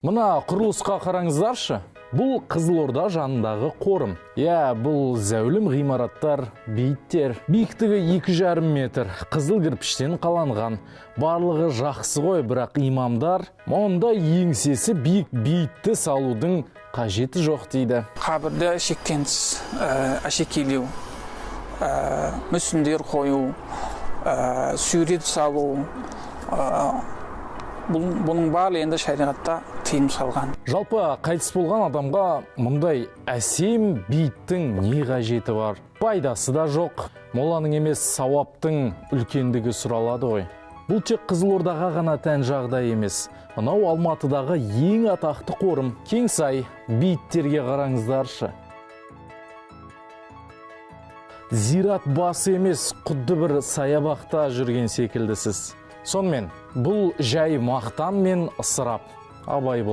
Мына құрылысқа қараңыздаршы. Бұл Қызылорда жанындағы қорым. Бұл зәулім ғимараттар, бейіттер. Биіктігі 2,5 метр, қызыл кірпіштен қаланған. Барлығы жақсы ғой, бірақ имамдар мұнда еңсесі биік бейітті салудың қажеті жоқ дейді. Қабірді шеккенсіз, әшекейлеу, мүсіндер қою, сурет салу, бұның барлығы енді шариғатта тыйым салған. Жалпы қайтыс болған адамға мұндай әсем бейіттің не қажеті бар? Пайдасы да жоқ. Моланың емес, сауаптың үлкендігі сұралады ғой. Бұл тек Қызылордаға ғана тән жағдай емес. Мынау Алматыдағы ең атақты қорым Кеңсай. Бейіттерге қараңыздаршы. Зират басы емес, құдды бір саябақта жүрген секілдісіз. Сонымен, бұл жай мақтан мен ысырап. Абай бол.